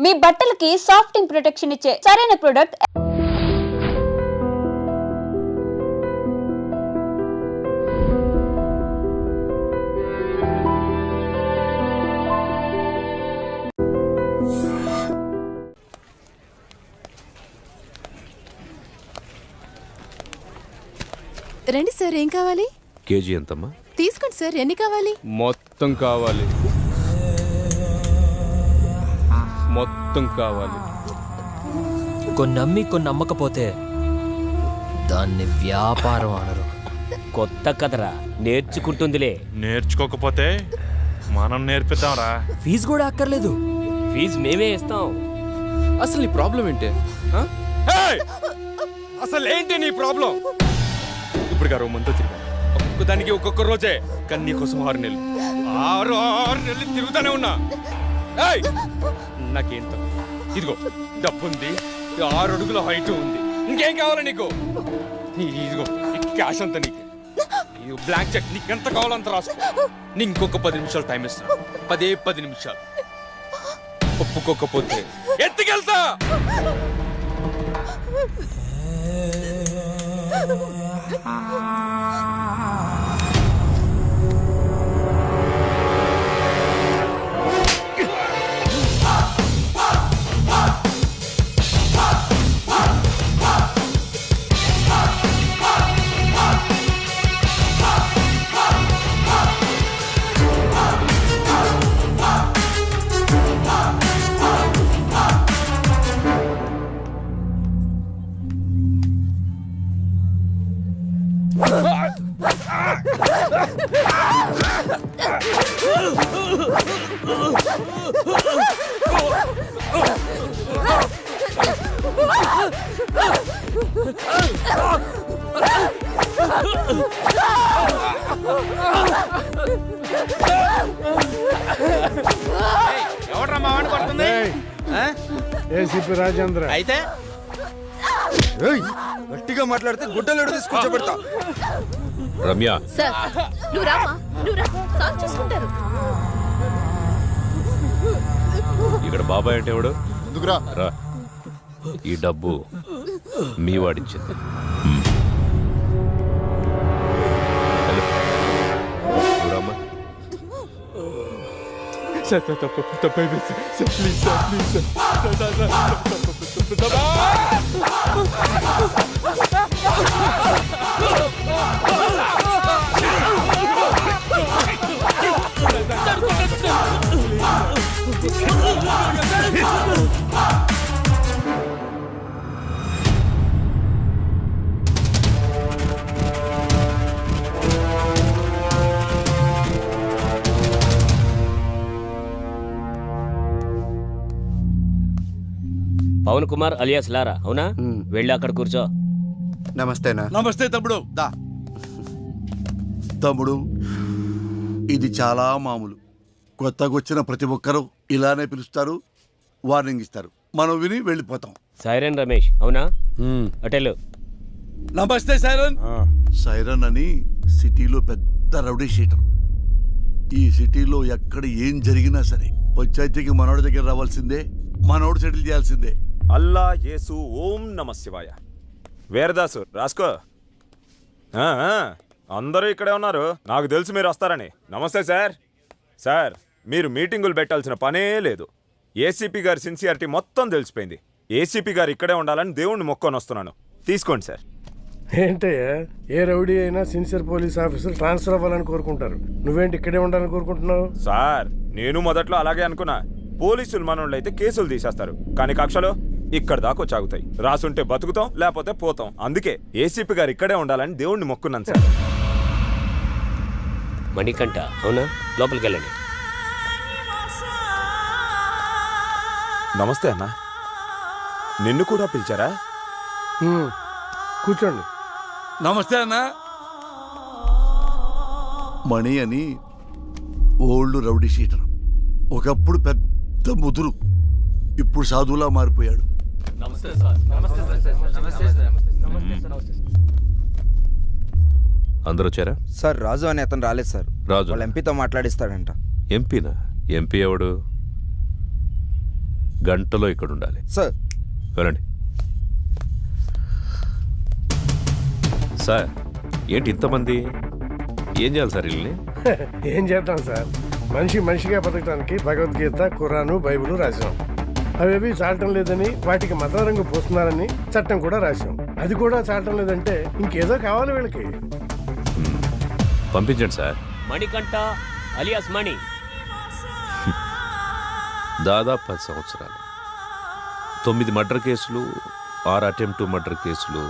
మీ బట్టలకి సాఫ్టింగ్ ప్రొటెక్షన్ ఇచ్చే సరైన ప్రొడక్ట్ రండి సార్, ఏం కావాలి? కేజీ ఎంతమ్మా? తీసుకోండి సార్, ఎన్ని కావాలి? మొత్తం కావాలి, మొత్తం కావాలి. కొన్ని అమ్మి కొన్ని అమ్మకపోతే దాన్ని వ్యాపారం అనరు. కొత్త కథరా, నేర్చుకుంటుందిలే. నేర్చుకోకపోతే మనం నేర్పిద్దాంరా. ఫీజు కూడా అక్కర్లేదు, ఫీజు మేమే ఇస్తాం. అసలు నీ ప్రాబ్లం ఏంటి? అసలు ఏంటి నీ ప్రాబ్లం? ఇప్పుడు గారు మంతో తిరిగా ఒక్కొక్కదానికి ఒక్కొక్క రోజే, కానీ నీకోసం 6 నెలలు 6 నెలలు తిరుగుతానే ఉన్నా. నాకేంత ఇదిగో డబ్బుంది, 6 అడుగుల హైట్ ఉంది, ఇంకేం కావాలి నీకు? ఇదిగో క్యాష్ అంతా నీకు, బ్లాంక్ చెక్ నీకు ఎంత కావాలంత రాసుకో. నీ ఇంకొక 10 నిమిషాలు టైం ఇస్తాను, 10 నిమిషాలు. ఒప్పుకోకపోతే ఎత్తుకెళ్తా. ఎవడ్రా మా వాడిని కొడుతుంది? ఏసీపీ రాజేంద్ర. అయితే గట్టిగా మాట్లాడితే గుడ్డలు తీసుకొచ్చి పెడతా. రమ్య, సార్ నువ్వు రామా, నువ్వు రా, సాల్వ్ చేసుకుంటారు. ఇక్కడ బాబాయ్ అంటే ఎవడు? ఎందుకురా? రా, ఈ డబ్బు మీ వాడిచ్చింది. పవన్ కుమార్ అలియాస్ లారా, అవునా? వెళ్ళి అక్కడ కూర్చో. నమస్తేనా? నమస్తే తమ్ముడు. దా తమ్ముడు, ఇది చాలా మామూలు. కొత్తగా వచ్చిన ప్రతి ఒక్కరూ ఇలానే పిలుస్తారు, వార్నింగ్ ఇస్తారు, మనం విని వెళ్ళిపోతాం. సైరన్ రమేష్, అవునా? అటెలు. నమస్తే సైరన్. సైరన్ అని సిటీలో పెద్ద రౌడీ షీటర్. ఈ సిటీలో ఎక్కడ ఏం జరిగినా సరే పంచాయతీకి మనోడి దగ్గర రావాల్సిందే, మనోడు సెటిల్ చేయాల్సిందే. అల్లా యేసు ఓం నమ శివాయ. వీరదాసు రాసుకో. అందరూ ఇక్కడే ఉన్నారు, నాకు తెలుసు మీరు వస్తారని. నమస్తే సార్. సార్, మీరు మీటింగులు పెట్టాల్సిన పనే లేదు. ఏసీపీ గారి సిన్సియారిటీ మొత్తం తెలిసిపోయింది. ఏసీపీ గారు ఇక్కడే ఉండాలని దేవుణ్ణి మొక్కొని వస్తున్నాను. తీసుకోండి సార్. ఏంటయ్యా, ఏ రౌడీ అయినా సిన్సియర్ పోలీస్ ఆఫీసర్ ట్రాన్స్ఫర్ అవ్వాలని కోరుకుంటారు. నువ్వేంటి ఇక్కడే ఉండాలని కోరుకుంటున్నావు? సార్, నేను మొదట్లో అలాగే అనుకున్నా. పోలీసులు మనోళ్ళు అయితే కేసులు తీసేస్తారు, కానీ కక్షలో ఇక్కడ దాకా చాగుతాయి. రాసుంటే బతుకుతాం, లేకపోతే పోతాం. అందుకే ఏసీపీ గారు ఇక్కడే ఉండాలని దేవుణ్ణి మొక్కున్నాను సార్. మణికంఠ, అవునా? లోపలికి వెళ్ళండి. నమస్తే అన్న. నిన్ను కూడా పిలిచారా? కూర్చోండి. నమస్తే అన్న. మణి అని ఓల్డ్ రౌడీ షీటర్. ఒకప్పుడు పెద్ద ముదురు, ఇప్పుడు సాధువులా మారిపోయాడు. అందరూ వచ్చారా? సార్, రాజు అని అతను రాలేదు సార్. రాజు వాళ్ళ ఎంపీతో మాట్లాడిస్తాడంట. ఎంపీనా? ఎంపీ ఎవడు? గంటలో ఇక్కడ ఉండాలి. సార్. వెళ్ళండి. సార్ ఏంటి ఇంతమంది? ఏం చేయాలి సార్ వీళ్ళని? ఏం చేద్దాం సార్, మనిషిగా బతకడానికి భగవద్గీత, ఖురాను, బైబిల్ రాశాం. అవేవి చాలటం లేదని వాటికి మత రంగు పోస్తున్నారని చట్టం కూడా రాశాం. అది కూడా చాలటం లేదంటే ఇంకేదో కావాలి వీళ్ళకి. పంపించండి సార్. మణికంఠ అలియాస్ మణి. దాదాపు 10 సంవత్సరాలు, 9 మర్డర్ కేసులు, 6 అటెంప్ట్ మర్డర్ కేసులు,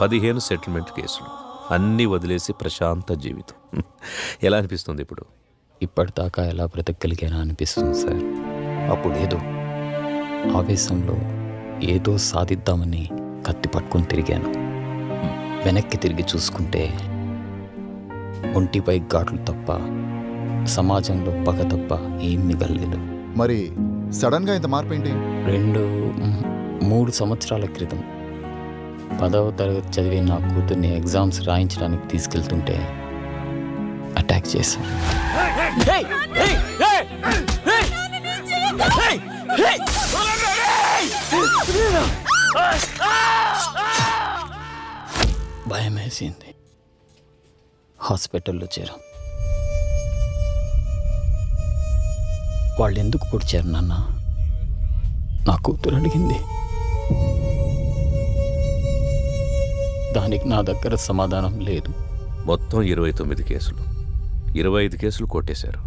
15 సెటిల్మెంట్ కేసులు, అన్నీ వదిలేసి ప్రశాంత జీవితం. ఎలా అనిపిస్తుంది ఇప్పుడు? ఇప్పటిదాకా ఎలా బ్రతకగలిగానా అనిపిస్తుంది సార్. అప్పుడేదో ఆవేశంలో ఏదో సాధిద్దామని కత్తి పట్టుకొని తిరిగాను. వెనక్కి తిరిగి చూసుకుంటే ఒంటిపై ఘాట్లు తప్ప, సమాజంలో పగ తప్ప ఏం మిగలలేదు. మరి సడన్ గా ఇంత మార్పు ఏంటి? 3 సంవత్సరాల క్రితం 10వ తరగతి చదివే నా కూతుర్ని ఎగ్జామ్స్ రాయించడానికి తీసుకెళ్తుంటే అటాక్ చేశాను. భయం వేసింది. హాస్పిటల్లో చేరాం. వాళ్ళు ఎందుకు పొడిచారు నాన్న? నా కూతురు అడిగింది. దానికి నా దగ్గర సమాధానం లేదు. మొత్తం 29 కేసులు, 25 కేసులు కొట్టేశారు.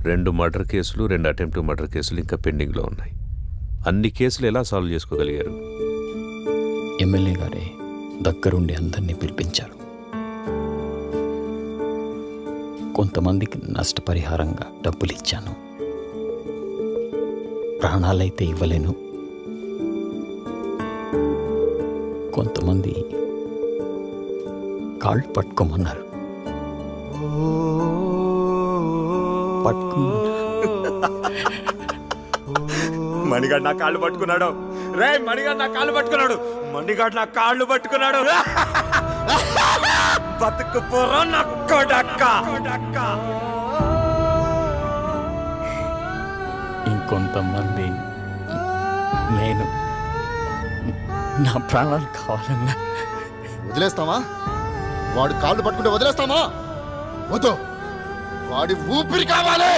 2 మర్డర్ కేసులు, 2 అటెంప్ట్ మర్డర్ కేసులు ఇంకా పెండింగ్లో ఉన్నాయి. అన్ని కేసులు ఎలా సాల్వ్ చేసుకోగలిగారు? ఎమ్మెల్యే గారే దగ్గరుండి అందరినీ పిలిపించారు. కొంతమందికి నష్టపరిహారంగా డబ్బులు ఇచ్చాను. ప్రాణాలైతే ఇవ్వలేను. కొంతమంది కాళ్ళు పట్టుకోమన్నారు. మణిగాడు నా కాళ్ళు పట్టుకున్నాడు. రే మణిగాడు నా కాళ్ళు పట్టుకున్నాడు. మణిగాడు నా కాళ్ళు పట్టుకున్నాడు. బతుకు పోరా నా కొడక్క. ఇంకొంతమంది నేను నా ప్రాణాలు కావాలన్నా వదిలేస్తామా? వాడు కాళ్ళు పట్టుకుంటే వదిలేస్తామా? వద్దు, వాడి ఊపిరి కావాలి.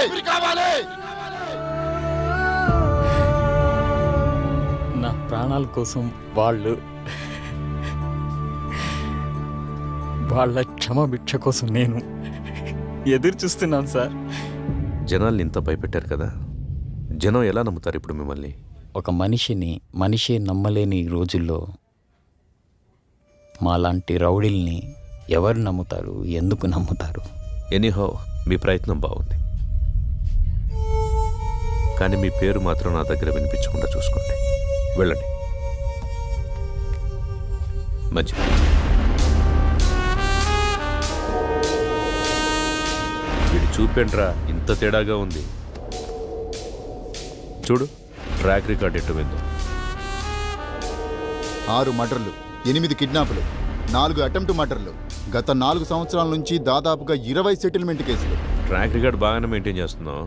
నా ప్రాణాల కోసం వాళ్ళ క్షమభిక్ష కోసం నేను ఎదురు చూస్తున్నాను సార్. జనాల్ని ఇంత భయపెట్టారు కదా, జనం ఎలా నమ్ముతారు ఇప్పుడు మిమ్మల్ని? ఒక మనిషే నమ్మలేని ఈ రోజుల్లో మాలాంటి రౌడీల్ని ఎవరు నమ్ముతారు? ఎందుకు నమ్ముతారు? ఎనీహో మీ ప్రయత్నం బాగుంది, కానీ మీ పేరు మాత్రం నా దగ్గర వినిపించకుండా చూసుకోండి. వెళ్ళండి. మంచిది. వీడు చూపెండ్రా, ఇంత తేడాగా ఉంది. చూడు ట్రాక్ రికార్డ్ ఎట్టు విందో. 6 మర్డర్లు, 8 కిడ్నాపులు, 4 అటెంప్ట్ మర్డర్లు, గత 4 సంవత్సరాల నుంచి దాదాపుగా 20 సెటిల్మెంట్ కేసులు. ట్రాక్ రికార్డ్ బాగానే మెయింటైన్ చేస్తున్నావు.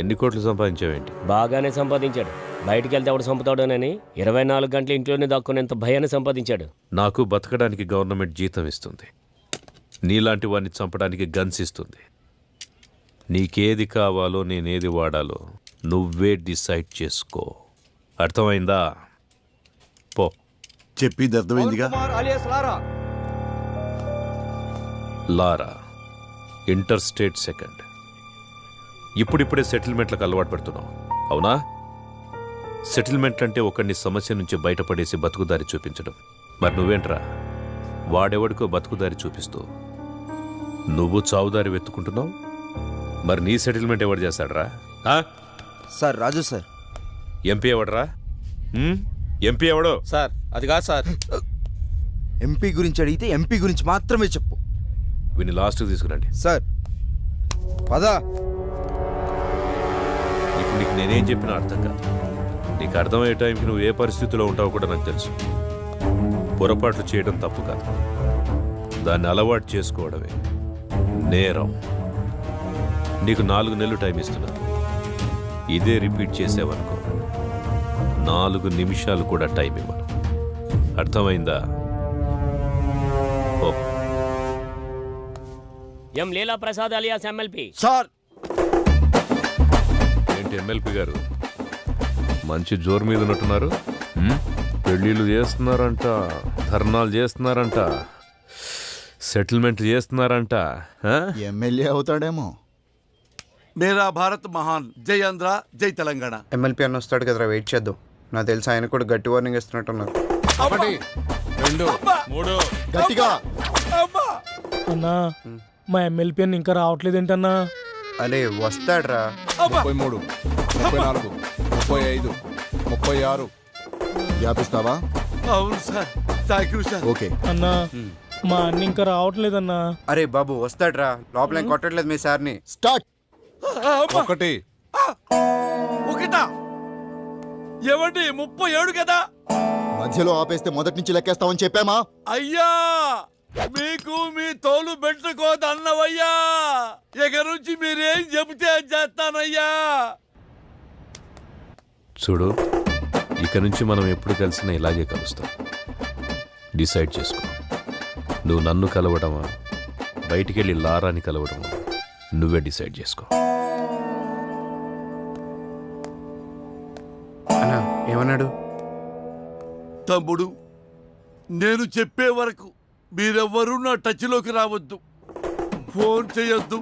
ఎన్ని కోట్లు సంపాదించావేంటి? బాగానే సంపాదించాడు. బయటికి వెళ్తే ఎవడు చంపుతాడోనని 24 గంటలు ఇంట్లోనే దాక్కునేంత భయాన్ని సంపాదించాడు. నాకు బతకడానికి గవర్నమెంట్ జీతం ఇస్తుంది, నీలాంటి వాడిని చంపడానికి గన్స్ ఇస్తుంది. నీకేది కావాలో నేనేది వాడాలో నువ్వే డిసైడ్ చేసుకో. అర్థమైందా? పో. చెప్పింది అర్థమైందిగా. లారా ఇంటర్ స్టేట్ సెకండ్. ఇప్పుడిప్పుడే సెటిల్మెంట్లకు అలవాటు పెడుతున్నావు, అవునా? సెటిల్మెంట్ అంటే ఒకరిని సమస్య నుంచి బయటపడేసి బతుకుదారి చూపించడం. మరి నువ్వేంట్రా, వాడెవడికో బతుకుదారి చూపిస్తూ నువ్వు చావుదారి వెతుకుంటున్నావు. మరి నీ సెటిల్మెంట్ ఎవడు చేస్తాడరా? సార్ రాజు సార్. ఎంపీ ఎవడరా? ఎంపీ ఎవడో? సార్ అది కాదు సార్. ఎంపీ గురించి అడిగితే ఎంపీ గురించి మాత్రమే చెప్పు. వీని లాస్ట్కి తీసుకురండి. సార్ పదా. ఇప్పుడు నీకు నేనేం చెప్పినా అర్థం కాదు. నీకు అర్థమయ్యే టైంకి నువ్వు ఏ పరిస్థితిలో ఉంటావో కూడా నాకు తెలుసు. పొరపాట్లు చేయడం తప్పు కాదు, దాన్ని అలవాటు చేసుకోవడమే నేరం. నీకు 4 నెలలు టైం ఇస్తున్నాను. ఇదే రిపీట్ చేసేవనుకో 4 నిమిషాలు కూడా టైం ఇవ్వను. అర్థమైందా? ఓ ఎం లీలా ప్రసాద్ అలియాస్ ఎమ్మెల్పీ. సార్ ఏంటి ఎమ్మెల్పీ గారు మంచి జోరు మీద ఉన్నట్టున్నారు? పెళ్ళిళ్ళు చేస్తున్నారంట, ధర్నాలు చేస్తున్నారంట, సెటిల్మెంట్ చేస్తున్నారంట. ఎమ్మెల్యే అవుతాడేమో. మేరా భారత్ మహాన్, జై ఆంధ్ర, జై తెలంగాణ. ఎమ్మెల్పీ అన్న వస్తాడు కదరా, వెయిట్ చేద్దాం. నాకు తెలిసి ఆయన కూడా గట్టి వార్నింగ్ ఇస్తున్నట్టున్నారు. 1 2 3 గట్టిగా అన్నా మా ఎమ్మెల్పీ అని ఇంకా రావట్లేదేంటన్నా? అరే వస్తాడ్రా. 33 34 35 36. వ్యాపిస్తావా? అవును sir, thank you sir. Okay. అన్నా మా అన్న ఇంకా రావట్లేదన్నా. అరే బాబు వస్తాడ్రా, లోపల ఏం కొట్టట్లేదు మీ సార్ని. స్టార్ట్. 1 ఒకటా? ఏమండి 37 కదా? మధ్యలో ఆపేస్తే మొదటి నుంచి లెక్కేస్తామని చెప్పామా? అయ్యా మీకు మీ తోలు పెట్టుకోదన్నవయ్యా. ఇక నుంచి మీరేం చెబితే అది చేస్తానయ్యా. చూడు, ఇక నుంచి మనం ఎప్పుడు కలిసినా ఇలాగే కలుస్తాం. డిసైడ్ చేసుకో. నువ్వు నన్ను కలవడమా, బయటికెళ్ళి లారాని కలవడమా, నువ్వే డిసైడ్ చేసుకో. అన్నా ఏమన్నాడు? తమ్ముడు, నేను చెప్పే వరకు మీరెవ్వరూ నా టచ్లోకి రావద్దు. ఫోన్ చేయొద్దు,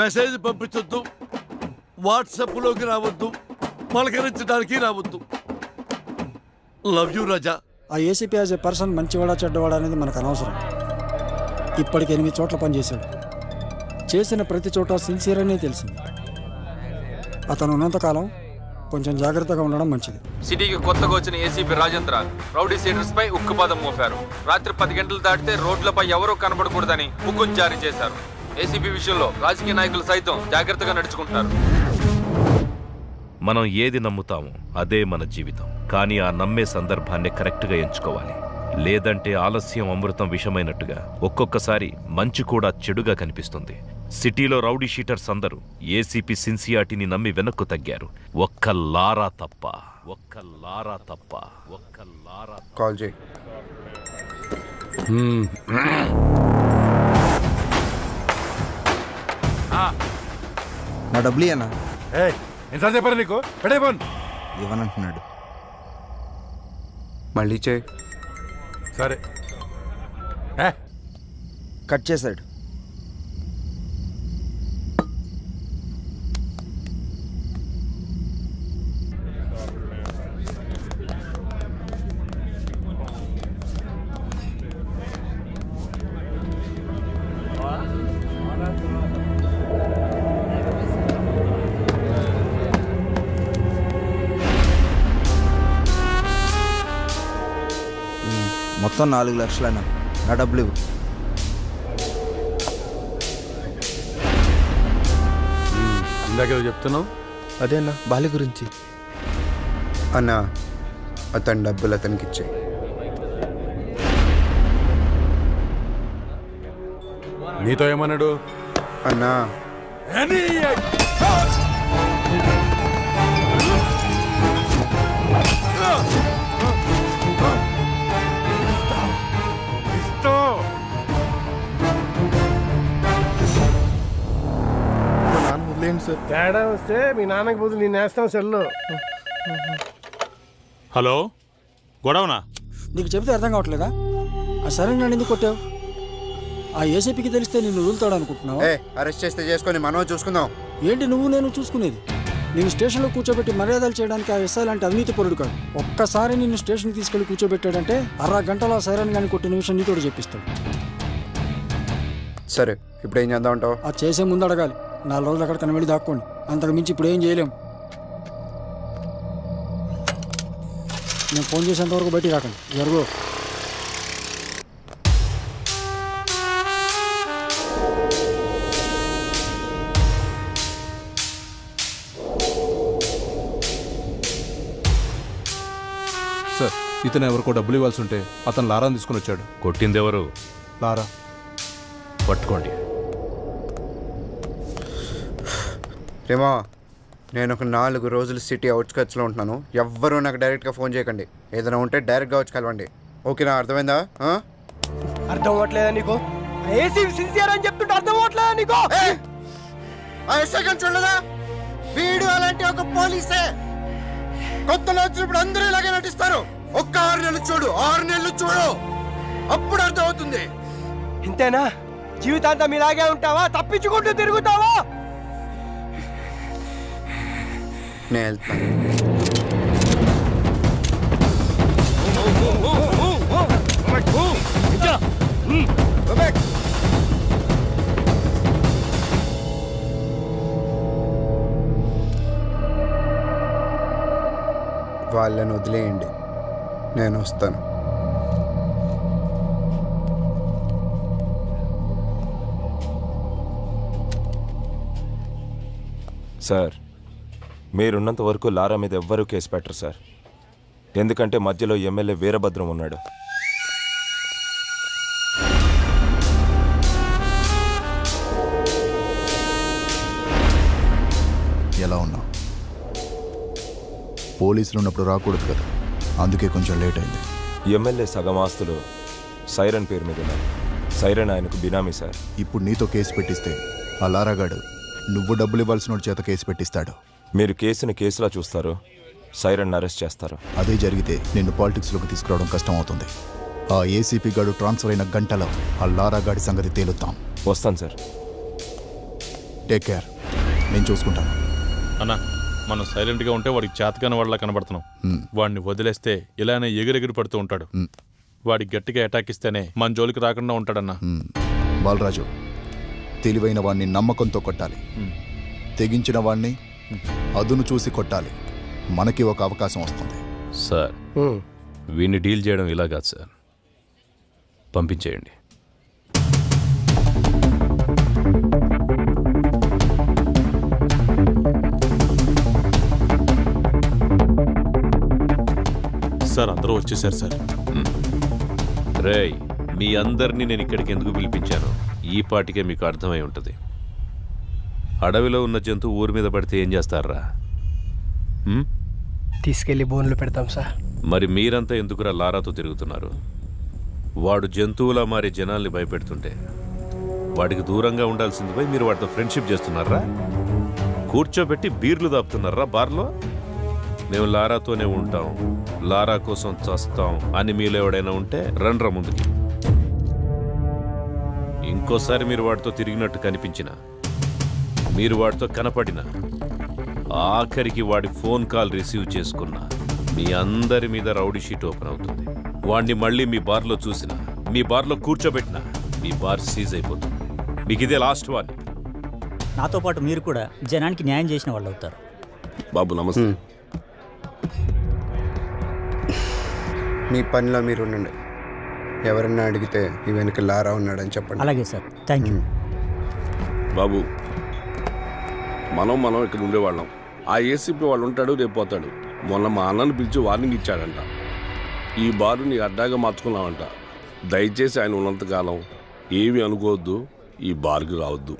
మెసేజ్ పంపించొద్దు, వాట్సాప్లోకి రావద్దు, పలకరించడానికి రావద్దు. లవ్ యూ రాజా. ఆ ఏసీపీ యాజ్ ఏ పర్సన్ మంచివాడా చెడ్డవాడా అనేది మనకు అనవసరం. ఇప్పటికి 8 చోట్ల పనిచేశాడు. చేసిన ప్రతి చోట సిన్సియర్ అనే తెలిసింది. అతను ఉన్నంతకాలం కొంచెం జాగ్రత్తగా ఉండడం మంచిది. సిటీకి కొత్తగా వచ్చిన ఏసీపీ రాజేంద్ర రౌడీ సీడర్స్ పై ఉక్కుపాదం మోపారు. రాత్రి 10 గంటలు దాటితే రోడ్లపై ఎవరూ కనబడకూడదని హుకుం జారీ చేశారు. ఏసీపీ విషయంలో రాజకీయ నాయకులు సైతం జాగ్రత్తగా నడుచుకుంటారు. మనం ఏది నమ్ముతామో అదే మన జీవితం. కానీ ఆ నమ్మే సందర్భాన్ని కరెక్ట్గా ఎంచుకోవాలి. లేదంటే ఆలస్యం అమృతం విషమైనట్టుగా ఒక్కొక్కసారి మంచి కూడా చెడుగా కనిపిస్తుంది. సిటీలో రౌడీ షీటర్స్ అందరూ ఏసీపీ సిన్సియారిటీని నమ్మి వెనక్కు తగ్గారు. ఒక్క లారా తప్ప. కాల్ చేయి. నా డబ్బులు అన్నా ఎంత చెప్పారు నీకు? పెడేపోన్ ఇవ్వనంటున్నాడు. మళ్ళీ చేయి. సరే. కట్ చేశాడు. మొత్తం 4 లక్షలన్నా. నా డబ్బులు ఇవ్వు. ఇందాక చెప్తున్నావు అదే అన్న బాలి గురించి. అన్నా అతని డబ్బులు అతనికి ఇచ్చే. నీతో ఏమన్నాడు? అన్నా తేడా వస్తే మీ నాన్నకి బదులు నేను వేస్తాం సెల్లో. హలో, గొడవనా? నీకు చెబితే అర్థం కావట్లేదా? ఆ సరే నన్ను ఎందుకు కొట్టావు? ఆ ఏసీపీకి తెలిస్తే నిన్ను వదులుతాడు అనుకుంటున్నావు? అరెస్ట్ చేస్తే చేసుకొని మనం చూసుకుందాం. ఏంటి నువ్వు నేను చూసుకునేది? నేను స్టేషన్లో కూర్చోబెట్టి మర్యాదలు చేయడానికి ఆ ఎస్ఐ లాంటి అవినీతి పరుడు కాదు. ఒక్కసారి నిన్ను స్టేషన్కి తీసుకెళ్లి కూర్చోబెట్టాడంటే 1/2 గంటలో ఆ సైరన్ కానీ కొట్టిన విషయం నీతోడు చెప్పిస్తాడు. సరే ఇప్పుడు ఏం చేద్దాం అంటావు? అది చేసే ముందు అడగాలి. 4 రోజులు అక్కడికన్నా వెళ్ళి దాక్కోండి. అంతకు మించి ఇప్పుడు ఏం చేయలేం. నేను ఫోన్ చేసేంతవరకు బయటికి రాకండి. జరుగు. సార్, ఇతను ఎవరికో డబ్బులు ఇవ్వాల్సి ఉంటే అతను లారాని తీసుకుని వచ్చాడు. కొట్టిందెవరు? లారా. పట్టుకోండి. రేమా నేను ఒక 4 రోజులు సిటీ అవుట్స్కట్స్లో ఉంటున్నాను. ఎవ్వరూ నాకు డైరెక్ట్గా ఫోన్ చేయకండి. ఏదైనా ఉంటే డైరెక్ట్గా వచ్చి కలవండి. ఓకేనా? అర్థమైందా? అర్థం అవ్వట్లేదా నీకు? ఏసీ సిన్సియర్ అని చెప్తుంటే అర్థం అవ్వట్లేదా నీకు? చూడలేదా? వీడు అలాంటి ఒక పోలీసే. కొత్తలో వచ్చినప్పుడు అందరూ ఇలాగే నటిస్తారు. ఒక్క 6 నెలలు చూడు, 6 నెలలు చూడు, అప్పుడు అర్థం అవుతుంది. ఇంతేనా? జీవితాంతం ఇలాగే ఉంటావా? తప్పించుకుంటూ తిరుగుతావా? నేను వెళ్తాను. వాళ్ళని వదిలేయండి, నేను వస్తాను. సార్, మీరున్నంత వరకు లారా మీద ఎవ్వరూ కేసు పెట్టరు సార్. ఎందుకంటే మధ్యలో ఎమ్మెల్యే వీరభద్రం ఉన్నాడు. ఎలా ఉన్నావు? పోలీసులు ఉన్నప్పుడు రాకూడదు కదా, అందుకే కొంచెం లేట్ అయింది. ఎమ్మెల్యే సగం ఆస్తులు సైరన్ పేరు మీద ఉన్నాయి. సైరన్ ఆయనకు బినామీ సార్. ఇప్పుడు నీతో కేసు పెట్టిస్తే ఆ లారాగాడు నువ్వు డబ్బులు ఇవ్వాల్సిన చేత కేసు పెట్టిస్తాడు. మీరు కేసుని కేసులా చూస్తారు, సైరన్ అరెస్ట్ చేస్తారు. అదే జరిగితే నిన్ను పాలిటిక్స్లోకి తీసుకురావడం కష్టం అవుతుంది. ఆ ఏసీపీ గాడు ట్రాన్స్ఫర్ అయిన గంటలో ఆ లారాగాడి సంగతి తేలుతాం. వస్తాను సార్. టేక్ కేర్, నేను చూసుకుంటాను. అన్నా, మనం సైలెంట్గా ఉంటే వాడికి చేతకాని వాళ్ళ కనబడుతున్నాం. వాడిని వదిలేస్తే ఇలానే ఎగిరెగిరి పడుతూ ఉంటాడు. వాడికి గట్టిగా అటాక్ ఇస్తేనే మన జోలికి రాకుండా ఉంటాడన్నా. బాలరాజు, తెలివైన వాడిని నమ్మకంతో కొట్టాలి, తెగించిన వాడిని అదును చూసి కొట్టాలి. మనకి ఒక అవకాశం వస్తుంది. సార్, వీడిని డీల్ చేయడం ఇలా కాదు సార్, పంపించేయండి. సార్, అందరూ వచ్చేసారు సార్. రేయ్, మీ అందరినీ నేను ఇక్కడికి ఎందుకు పిలిపించాను ఈ పాటికే మీకు అర్థమై ఉంటుంది. అడవిలో ఉన్న జంతువు ఊరి మీద పడితే ఏం చేస్తారా? తీసుకెళ్లి బోన్లు పెడతాం సార్. మరి మీరంతా ఎందుకురా లారాతో తిరుగుతున్నారు? వాడు జంతువులా మారి జనాల్ని భయపెడుతుంటే వాడికి దూరంగా ఉండాల్సింది పోయి మీరు వాడితో ఫ్రెండ్షిప్ చేస్తున్నారా? కూర్చోబెట్టి బీర్లు దాపుతున్నారా బార్లో? మేము లారాతోనే ఉంటాం, లారా కోసం చస్తాం అని మీలో ఎవడైనా ఉంటే రండ్రా ముందుకి. ఇంకోసారి మీరు వాడితో తిరిగినట్టు కనిపించినా, మీరు వాడితో కనపడినా, ఆఖరికి వాడి ఫోన్ కాల్ రిసీవ్ చేసుకున్నా మీ అందరి మీద రౌడీ షీట్ ఓపెన్ అవుతుంది. వాడిని మళ్ళీ మీ బార్లో చూసినా, మీ బార్లో కూర్చోబెట్టినా మీ బార్ సీజ్ అయిపోతుంది. మీకు ఇదే లాస్ట్ వార్నింగ్. నాతో పాటు మీరు కూడా జనానికి న్యాయం చేసిన వాళ్ళు అవుతారు. బాబు నమస్తే. మీ పనిలో మీరు ఉండండి. ఎవరన్నా అడిగితే ఈ వెనుక లారా ఉన్నాడని చెప్పండి. అలాగే సార్, థ్యాంక్ యూ. బాబు, మనం ఇక్కడ ఉండేవాళ్ళం. ఆ ఏసీపీ వాళ్ళు ఉంటాడు, రేపు పోతాడు. మొన్న మా అన్నను పిలిచి వార్నింగ్ ఇచ్చాడంట. ఈ బారు నీ అడ్డాగా మార్చుకున్నావంట. దయచేసి ఆయన ఉన్నంతకాలం ఏమి అనుకోవద్దు, ఈ బార్కి రావద్దు.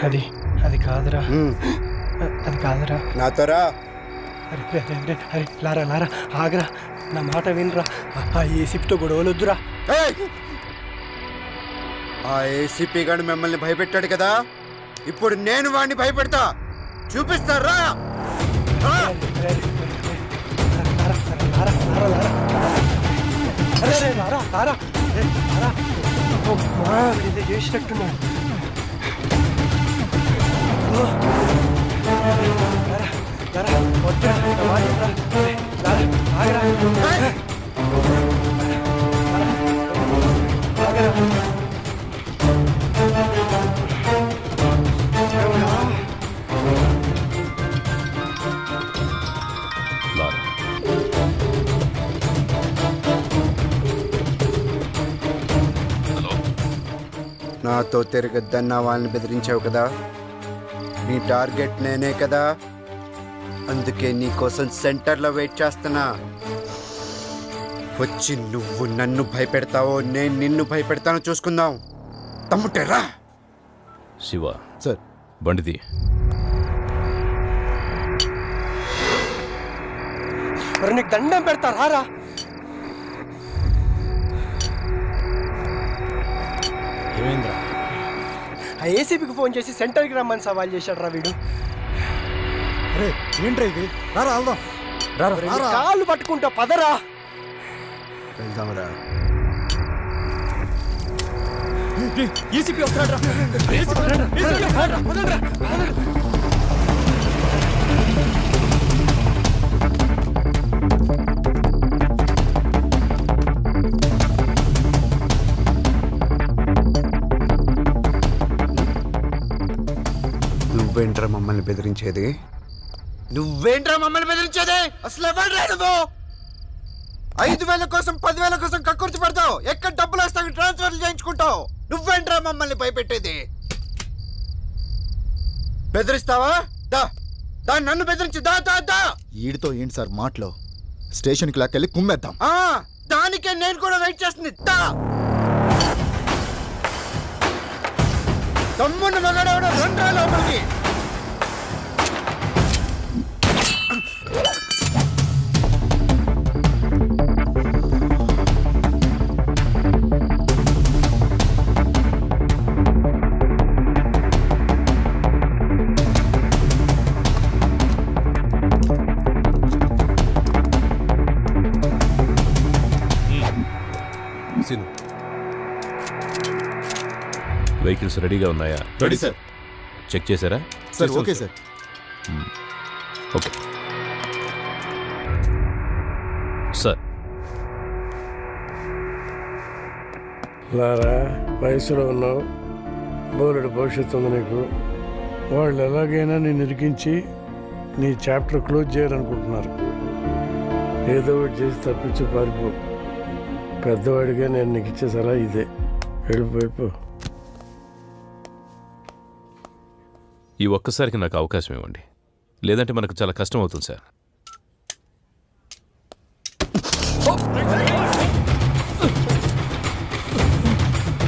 అది కాదురా, అది కాదురా. నాతోరా. అరే లారా లారా, ఆగరా, నా మాట వినరా. ఆ ఏసీపీతో గొడవలు వద్దురా. ఆ ఏసీపీ గారు మిమ్మల్ని భయపెట్టాడు కదా, ఇప్పుడు నేను వాడిని భయపెడతా, చూపిస్తారా? లారా, నాతో తిరగద్దన్న వాళ్ళని బెదిరించావు కదా, నీ టార్గెట్ నేనే కదా, అందుకే నీకోసం సెంటర్లో వెయిట్ చేస్తున్నా. వచ్చి నువ్వు నన్ను భయపెడతావో నేను నిన్ను భయపెడతానో చూసుకుందాం. తమ్ముటేరా. శివ సార్ బండిది. నీకు దండం పెడతా రారా. ఏమైందిరా? ఆ ఏసీపీకి ఫోన్ చేసి సెంటర్కి రమ్మని సవాల్ చేశాడు రా వీడు. అరే ఏంట్రా ఇది? రారా వెళ్దాం. నీ కాళ్ళు పట్టుకుంటా పదరా. వెళ్దాంరా. ఏసీపీ వస్తాడు రా. నువ్వేంట్రా మమ్మల్ని బెదిరించేది? నువ్వేంట్రా మమ్మల్ని బెదిరించేది? అసలు ఎవరు నువ్వు? 5,000 కోసం 10,000 కోసం కక్కుర్తి పడతావు, ఎక్కడ డబ్బులు వస్తావు ట్రాన్స్ఫర్లు చేయించుకుంటావు. నువ్వేంట్రా మమ్మల్ని భయపెట్టేది? బెదిరిస్తావా? దా దా నన్ను బెదిరించి దా దా దా. ఈడితో ఏంటి సార్ మాటలో? స్టేషన్కి లాక్కెళ్ళి కుమ్మేద్దాం. దానికే నేను కూడా వెయిట్ చేస్తుంది. దా తమ్మున్న మగాడవడ రండ్రా లోపలికి. వెహికల్స్ రెడీగా ఉన్నాయా? Ready sir. చెక్ చేశారా? Sir okay sir. Okay sir. Lara, వయసులో ఉన్నావు, బోలెడు భవిష్యత్తు ఉంది నీకు. వాళ్ళు ఎలాగైనా నేను ఇరికించి నీ చాప్టర్ క్లోజ్ చేయాలనుకుంటున్నారు. ఏదో ఒకటి చేసి తప్పించి పారిపో. పెద్దవాడిగా నేను నీకు ఇచ్చే సలహా ఇదే, వెళ్ళిపోయిపో. ఈ ఒక్కసారికి నాకు అవకాశం ఇవ్వండి, లేదంటే మనకు చాలా కష్టం అవుతుంది sir.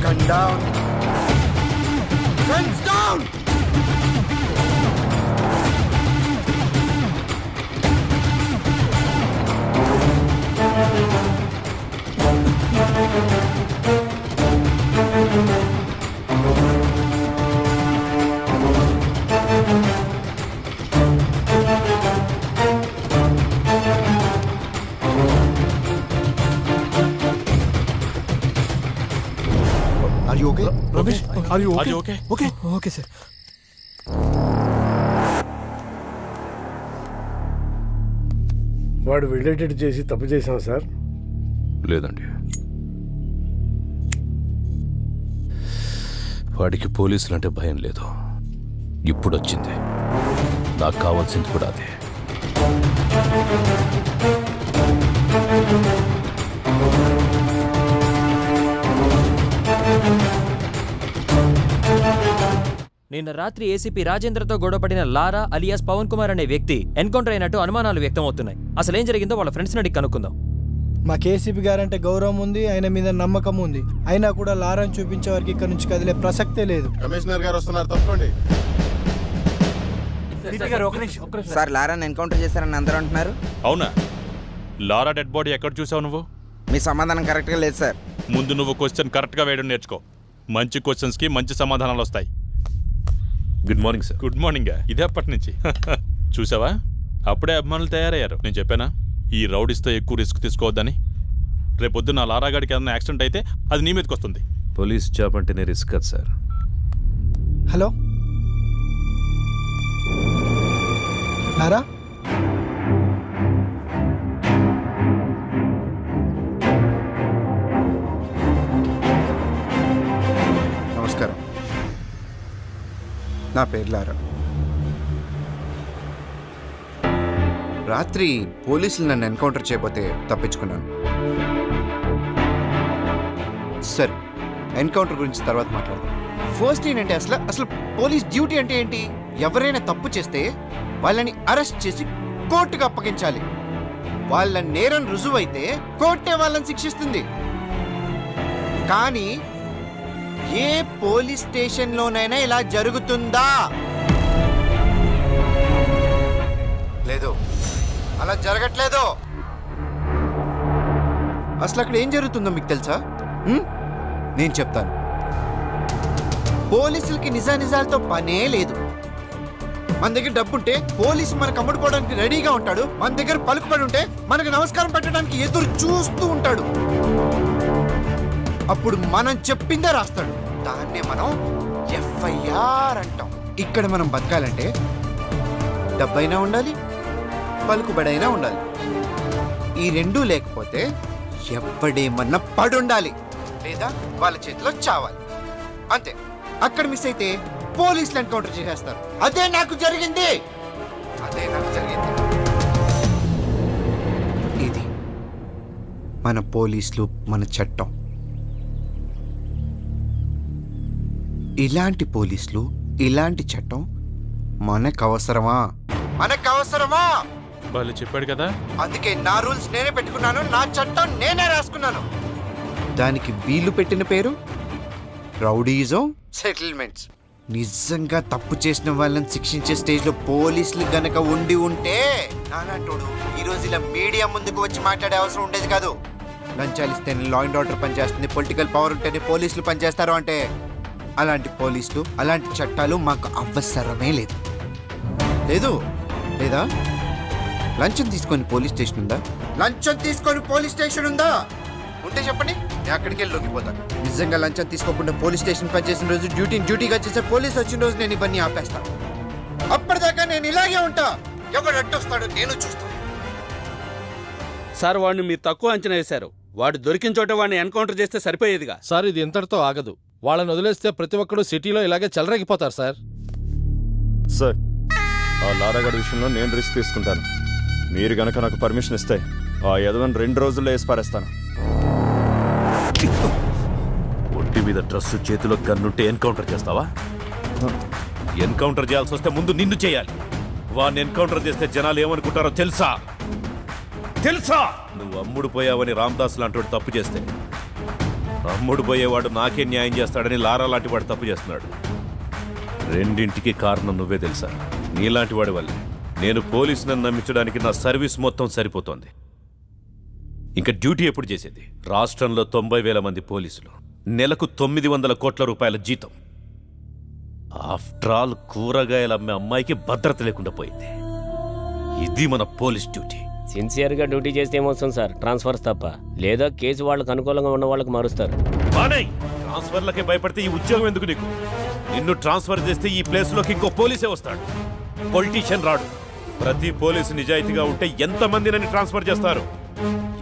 Gun down. Guns down. Are you okay? Ramesh, are you okay? okay? Okay. Okay, sir. వాడు రిలేటెడ్ చేసి తప్పు చేశాం సార్. లేదండి, వాడికి పోలీసులు అంటే భయం లేదు. ఇప్పుడు వచ్చింది, నాకు కావాల్సింది కూడా అదే. నిన్న రాత్రి ఏసీపీ రాజేంద్రతో గొడవపడిన లారా అలియాస్ పవన్ కుమార్ అనే వ్యక్తి ఎన్కౌంటర్ అయినట్టు అనుమానాలు వ్యక్తం అవుతున్నాయి. అసలేం జరిగిందో వాళ్ళ ఫ్రెండ్స్ అడిగి కనుక్కుందాం. మా కేసీపీ గారంటే గౌరవం ఉంది, ఆయన మీద నమ్మకం ఉంది. అయినా కూడా లారాను చూపించే వారికి ఇక్కడ నుంచి కదిలే ప్రసక్తే లేదు. కమిషనర్ గారు వస్తున్నారు, తప్పండి. సార్, లారాని ఎన్కౌంటర్ చేశారని అందరూ అంటున్నారు. అవునా? లారా డెడ్ బాడీ ఎక్కడ చూసావు నువ్వు? మీ సమాధానం కరెక్ట్గా లేదు సార్. ముందు నువ్వు క్వశ్చన్ కరెక్ట్గా వేయడం నేర్చుకో. మంచి క్వశ్చన్స్కి మంచి సమాధానాలు వస్తాయి. Good morning sir. Good morning. ఇదే అప్పటి నుంచి చూసావా, అప్పుడే అభిమానులు తయారయ్యారు. నేను చెప్పానా ఈ రౌడీస్తో ఎక్కువ రిస్క్ తీసుకోవద్దని. రేపొద్దు నా లారాగాడికి ఏదైనా యాక్సిడెంట్ అయితే అది నీ మీదకి వస్తుంది. పోలీస్ జాబ్ అంటేనే రిస్క్ కదా సార్. హలో లారా, నమస్కారం. నా పేరు లారా. రాత్రి పోలీసులు నన్ను ఎన్కౌంటర్ చేయబోతే తప్పించుకున్నాను. సరే, ఎన్కౌంటర్ గురించి తర్వాత మాట్లాడదాం. ఫస్ట్ ఏంటంటే అసలు పోలీస్ డ్యూటీ అంటే ఏంటి? ఎవరైనా తప్పు చేస్తే వాళ్ళని అరెస్ట్ చేసి కోర్టుకు అప్పగించాలి. వాళ్ళ నేరం రుజువైతే కోర్టే వాళ్ళని శిక్షిస్తుంది. కానీ ఏ పోలీస్ స్టేషన్లోనైనా ఇలా జరుగుతుందా? లేదు, అలా జరగట్లేదు. అసలు అక్కడ ఏం జరుగుతుందో మీకు తెలుసా? నేను చెప్తాను. పోలీసులకి నిజానిజాలతో పనే లేదు. మన దగ్గర డబ్బుంటే పోలీసు మనకు అమ్ముడుకోవడానికి రెడీగా ఉంటాడు. మన దగ్గర పలుకుబడి ఉంటే మనకు నమస్కారం పెట్టడానికి ఎదురు చూస్తూ ఉంటాడు. అప్పుడు మనం చెప్పిందే రాస్తాడు. దాన్నే మనం ఎఫ్ఐఆర్ అంటాం. ఇక్కడ మనం బతకాలంటే డబ్బైనా ఉండాలి, పలుకుబడైనా ఉండాలి. ఈ రెండూ లేకపోతే ఎవ్వడేమన్నా పడుండాలి, లేదా వాళ్ళ చేతిలో చావాలి. అంతే. అక్కడ మిస్ అయితే పోలీసులు ఎన్కౌంటర్ చేసేస్తారు. అదే నాకు జరిగింది. ఇది మన పోలీసులు, మన చట్టం. ఇలాంటి పోలీసులు, ఇలాంటి చట్టం మనకు అవసరమా? వాళ్ళు చెప్పాడు కదా, అందుకే నా రూల్స్ నేనే పెట్టుకున్నాను, నా చట్టం నేనే రాసుకున్నాను. దానికి వీళ్ళు పెట్టిన పేరు రౌడీజం సెటిల్మెంట్స్. నిజంగా తప్పు చేసిన వాళ్ళని శిక్షించే స్టేజ్ లో పోలీసులు గనక ఉండి ఉంటే నానంటోడు ఈరోజు ఇలా మీడియా ముందుకు వచ్చి మాట్లాడే అవసరం ఉండేది కాదు. లంచాలు ఇస్తేనే లా అండ్ ఆర్డర్ పనిచేస్తుంది, పొలిటికల్ పవర్ ఉంటేనే పోలీసులు పనిచేస్తారు అంటే అలాంటి పోలీసులు, అలాంటి చట్టాలు మాకు అవసరమే లేదు. లేదా? లంచం తీసుకొని పోలీస్ స్టేషన్ ఉందా? ఉంటే చెప్పండి, నేను అక్కడికి వెళ్ళి లొంగిపోతాను. నిజంగా లంచం తీసుకోకుండా పోలీస్ స్టేషన్ పనిచేసిన రోజు డ్యూటీగా చేసే పోలీస్ వచ్చిన రోజు నేను ఇవన్నీ ఆపేస్తాను. అప్పటిదాకా నేను ఇలాగే ఉంటా. ఎవడు అడ్డొస్తాడో నేను చూస్తాను. సార్, వాడిని మీరు తక్కువ అంచనా వేశారు. వాడు దొరికిన చోట వాడిని ఎన్కౌంటర్ చేస్తే సరిపోయేదిగా. సార్, ఇది ఇంతటితో ఆగదు. వాళ్ళని వదిలేస్తే ప్రతి ఒక్కడు సిటీలో ఇలాగే చెలరేగిపోతారు సార్. సార్, ఆ లారాగడ్ విషయంలో నేను రిస్క్ తీసుకుంటాను. మీరు గనక నాకు పర్మిషన్ ఇస్తే ఆ యదవని 2 రోజుల్లో వేసి పారేస్తాను. ఒంటి మీద డ్రెస్, చేతిలో గన్నుంటే ఎన్కౌంటర్ చేస్తావా? ఎన్కౌంటర్ చేయాల్సి వస్తే ముందు నిన్ను చేయాలి. వాడిని ఎన్కౌంటర్ చేస్తే జనాలు ఏమనుకుంటారో తెలుసా? నువ్వు అమ్ముడు పోయావని రామ్దాస్ లాంటి తప్పు చేస్తే అమ్ముడు పోయేవాడు నాకే న్యాయం చేస్తాడని లారా లాంటి వాడు తప్పు చేస్తున్నాడు. రెండింటికి కారణం నువ్వే తెలుసా? నీలాంటి వాడి వల్లే నేను పోలీసులను నమ్మించడానికి నా సర్వీస్ మొత్తం సరిపోతోంది. ఇంకా డ్యూటీ ఎప్పుడు చేసేది? రాష్ట్రంలో 90,000 మంది పోలీసులు, నెలకు 900 కోట్ల రూపాయల జీతం. ఆఫ్టర్ ఆల్ కూరగాయలు అమ్మే అమ్మాయికి భద్రత లేకుండా పోయింది. ఇది మన పోలీస్ డ్యూటీ. సిన్సియర్గా డ్యూటీ చేస్తే ఏమొస్తుంది సార్? ట్రాన్స్ఫర్స్ తప్ప. లేదా కేసు వాళ్ళకు అనుకూలంగా ఉన్న వాళ్ళకి మారుస్తారు. ట్రాన్స్ఫర్లకే భయపడితే ఈ ఉద్యోగం ఎందుకు నీకు? నిన్ను ట్రాన్స్ఫర్ చేస్తే ఈ ప్లేస్లోకి ఇంకో పోలీసే వస్తాడు, పొలిటీషియన్ రాడు. ప్రతి పోలీసు నిజాయితీగా ఉంటే ఎంతమంది నన్ను ట్రాన్స్ఫర్ చేస్తారు,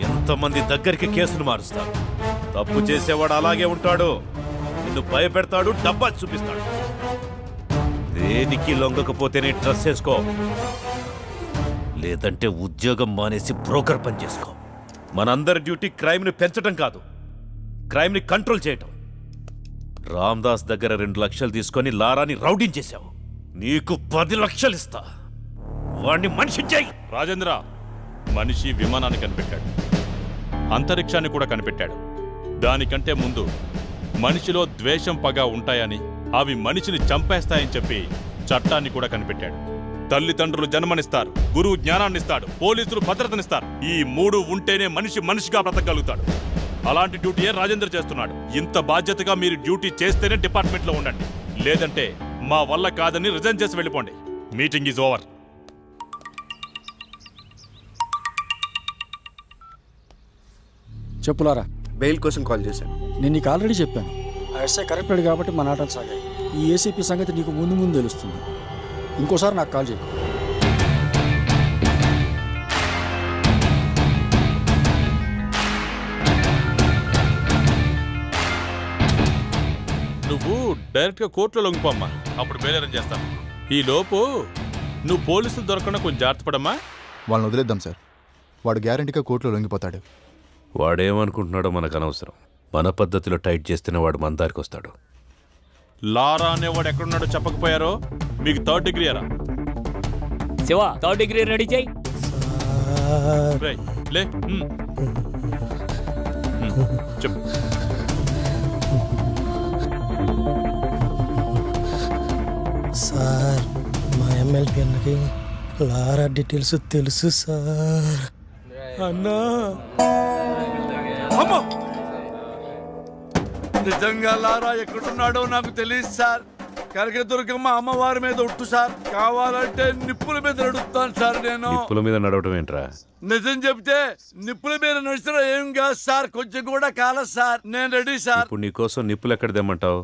ఎంతమంది దగ్గరికి కేసును మారుస్తారు. తప్పు చేసేవాడు అలాగే ఉంటాడు, నిన్ను భయపెడతాడు, డబ్బా చూపిస్తాడు. దేనికి లొంగకపోతేనే డ్రెస్ వేసుకో, లేదంటే ఉద్యోగం మానేసి బ్రోకర్ పని చేసుకో. మనందరి డ్యూటీ క్రైమ్ని పెంచడం కాదు, క్రైమ్ని కంట్రోల్ చేయటం. రామ్దాస్ దగ్గర 2 లక్షలు తీసుకొని లారాని రౌడీని చేశావు. నీకు 10 లక్షలు ఇస్తా, వాడిని మనిషి చేయి. రాజేంద్ర మనిషి విమానాన్ని కనిపెట్టాడు, అంతరిక్షాన్ని కూడా కనిపెట్టాడు. దానికంటే ముందు మనిషిలో ద్వేషం, పగ ఉంటాయని, అవి మనిషిని చంపేస్తాయని చెప్పి చట్టాన్ని కూడా కనిపెట్టాడు. తల్లిదండ్రులు జన్మనిస్తారు, గురువు జ్ఞానాన్నిస్తాడు, పోలీసులు భద్రతనిస్తారు. ఈ 3 ఉంటేనే మనిషి మనిషిగా బ్రతకగలుగుతాడు. అలాంటి డ్యూటీయే రాజేంద్ర చేస్తున్నాడు. ఇంత బాధ్యతగా మీరు డ్యూటీ చేస్తేనే డిపార్ట్మెంట్లో ఉండండి, లేదంటే మా వల్ల కాదని రిజైన్ చేసి వెళ్ళిపోండి. Meeting is over. చెప్పులారా. బెయిల్ కోసం కాల్ చేశాను. నేను నీకు ఆల్రెడీ చెప్పాను. ఆ ఎస్ఐ కరెక్టెడ్ కాబట్టి మన ఆటలు సాగాయి. ఈ ఏసీపీ సంగతి నీకు ముందు ముందు తెలుస్తుంది. ఇంకోసారి నాకు కాల్ చేయి. నువ్వు డైరెక్ట్గా కోర్టులో లొంగిపోమ్మా, అప్పుడు బెయిల్ అరేంజ్ చేస్తాను. ఈ లోపు నువ్వు పోలీసులు దొరకకుండా కొంచెం జాగ్రత్త పడమ్మా. వాళ్ళని వదిలేద్దాం సార్. వాడు గ్యారంటీగా కోర్టులో లొంగిపోతాడు. వాడేమనుకుంటున్నాడో మనకు అనవసరం. మన పద్ధతిలో టైట్ చేస్తేనే వాడు మన దారికి వస్తాడు. లారా అనేవాడు ఎక్కడున్నాడో చెప్పకపోయారో మీకు 3rd డిగ్రీ అరా. శివ 3rd డిగ్రీ రెడీ చేయి. రేయ్, లే. చెప్పు. సార్, మా ఎమ్మెల్పీ అన్నకి లారా డీటెయిల్స్ తెలుసు సార్. అన్నా నిజంగా లారా ఎక్కడున్నాడో నాకు తెలియదు సార్. కనకదుర్గమ్మ అమ్మవారి మీద ఒట్టు సార్. కావాలంటే నిప్పుల మీద నడుస్తాను సార్. నేను నిప్పుల మీద నడవటం ఏంట్రా? నిజం చెప్తే నిప్పుల మీద నడిచినా ఏం కాదు సార్. కొంచెం కూడా కాలేదు సార్. నేను రెడీ సార్. ఇప్పుడు నీకోసం నిప్పులు ఎక్కడ తెమ్మంటావు?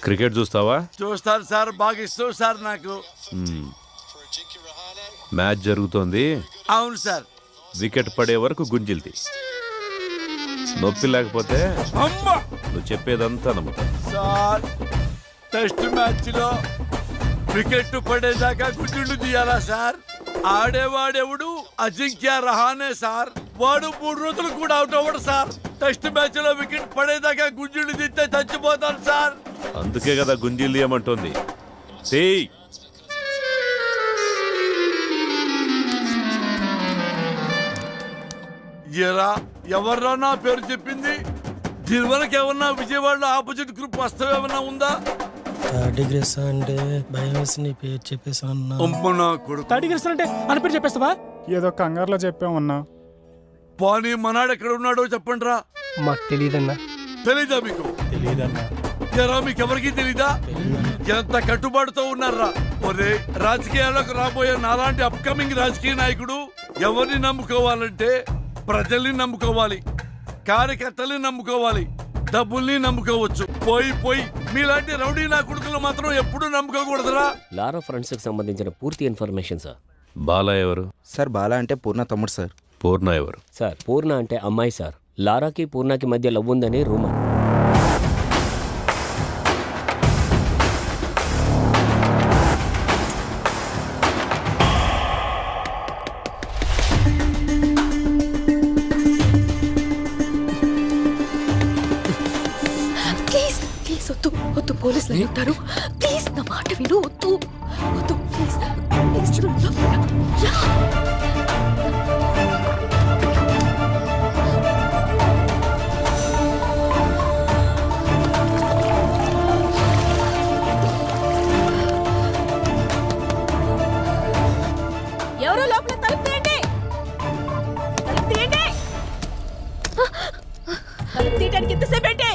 క్రికెట్ చూస్తావా? చూస్తాను సార్. బాగా ఇష్టం సార్ నాకు. మ్యాచ్ జరుగుతోంది. అవును సార్. వికెట్ పడే వరకు గుంజిల్ది. నొప్పి లేకపోతే నువ్వు చెప్పేదంతా నమ్ముతా. సార్, టెస్ట్ మ్యాచ్ లో వికెట్ పడేదాకా గుడ్డు తీయాలా సార్? ఆడేవాడెవడు? అజింక్య రహానే సార్. వాడు 3 రోజులు కూడా అవుట్ అవ్వడు సార్. టెస్ట్ మ్యాచ్ లో వికెట్ పడేదాకా గుంజుడు తీస్తే చచ్చిపోతాను సార్. అందుకే కదా గుంజీలు తీయమంటోంది. ఎరా, ఎవర్రా నా పేరు చెప్పింది? దీని వరకు ఏమన్నా విజయవాడలో ఆపోజిట్ గ్రూప్ వస్తావేమన్నా ఉందా? 3rd డిగ్రీ అంటే భయం వేసి నీ పేరు చెప్పేసాను. 3rd డిగ్రీ అంటే అని పేరు చెప్పేస్తావా? ఏదో కంగారులో చెప్పామన్నా. పానీ మనాడు ఎక్కడ ఉన్నాడో చెప్పండి రా. మాకు తెలియదన్నా. తెలీదా మీకు? తెలియదన్నా. ఎరా, మీకెవరికి తెలీదా? ఎంత కట్టుబాటుతో ఉన్నారా? ఒరే, రాజకీయాలకు రాబోయే నాలాంటి అప్కమింగ్ రాజకీయ నాయకుడు ఎవరిని నమ్ముకోవాలంటే ప్రజల్ని నమ్ముకోవాలి, కార్యకర్తల్ని నమ్ముకోవాలి, డబ్బుల్ని నమ్ముకోవచ్చు. పోయి మీలాంటి రౌడీ నా కొడుకులు మాత్రం ఎప్పుడూ నమ్ముకోకూడదురా. లారా ఫ్రెండ్స్ కి సంబంధించిన పూర్తి ఇన్ఫర్మేషన్ సార్. బాలా ఎవరు సార్? బాలా అంటే పూర్ణ తమ్ముడు సార్. పూర్ణ ఎవరు సార్? పూర్ణ అంటే అమ్మాయి సార్. లారాకి పూర్ణకి మధ్య లవ్ ఉందని రూమర్. వద్దు, పోలీసులు ఉంటారు. ప్లీజ్ నా మాట విను. వద్దు ప్లీజ్. ఎవరో లోపల తలుపు తీయండి. తలుపు తీయడానికి ఎంతసేపు ఏంటి?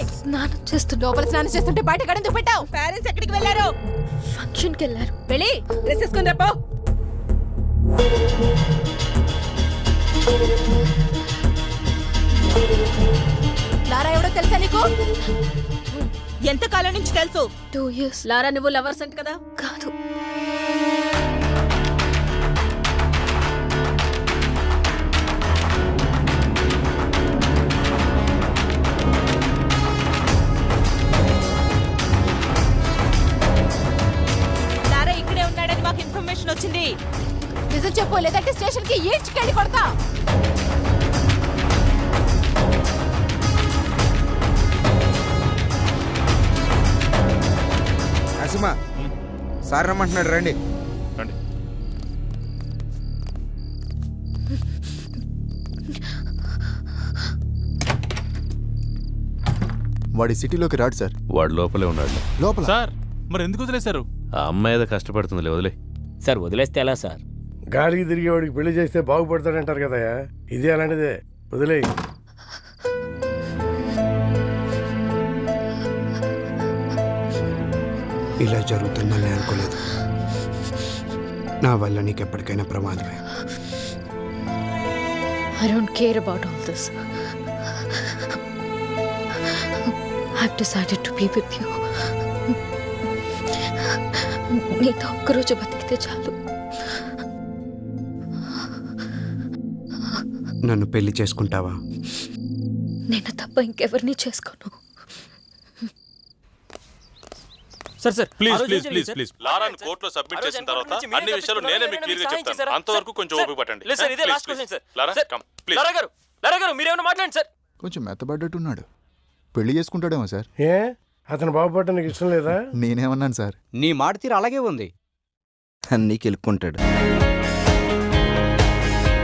స్నానం చేస్తుంటే బయట గడెందుకు పెట్టావు? పేరెంట్స్ ఎక్కడికి వెళ్ళారు? ఫంక్షన్కి వెళ్ళారు. వెళ్ళి డ్రెస్ వేసుకుని రేపో. లారా ఎవడో తెలుసా నీకు? ఎంత కాలం నుంచి తెలుసు? 2 years. లారా నువ్వు లవర్స్ అంట కదా? కాదు. లారా ఇక్కడే ఉన్నాడని మాకు ఇన్ఫర్మేషన్ వచ్చింది. నిజం చెప్పు, లేదంటే స్టేషన్ కి ఈడ్చుకెళ్ళి కొడతా. నరసింహ, సార్ రమ్మంటున్నాడు, రండి. వాడి సిటీలోకి రాడు సార్. వాడు లోపలే ఉన్నాడు. లోపల సార్, మరి ఎందుకు వదిలేశారు? ఆ అమ్మాయి ఏదో కష్టపడుతుంది, వదిలే. సార్, వదిలేస్తే ఎలా సార్? గాలికి తిరిగేవాడికి పెళ్లి చేస్తే బాగుపడతాడంటారు కదా. ఇది అలాంటిదే, వదిలేయి. ఇలా జరుగుతుందని అనుకోలేదు. నా వల్ల నీకు ఎప్పటికైనా ప్రమాదమే. I don't care about all this. I've decided to be with you. నీతో ఒక్కరోజు బతికితే చాలు. నన్ను పెళ్లి చేసుకుంటావా? నేను తప్ప ఇంకెవరిని చేసుకోను. Sir sir please please please please లారాను కోర్టులో సబ్మిట్ చేసిన తర్వాత అన్ని విషయాలు నేనే మీకు క్లియర్ గా చెప్తాను. అంతవరకు కొంచెం ఓపిక పట్టండి. లేదు సార్, ఇదే last question sir. Lara come please. Lara garu మీరేమైనా మాట్లాడండి సార్. కొంచెం మెత్తబడ్డట్టున్నాడు. పెళ్లి చేసుకుంటాడేమో సార్. ఏ అతను బాగుపడటం నీకు ఇష్టం లేదా? నేనేమన్నాను సార్? నీ మాట తీరు అలాగే ఉంది. అన్నీ కెలుక్కుంటాడు.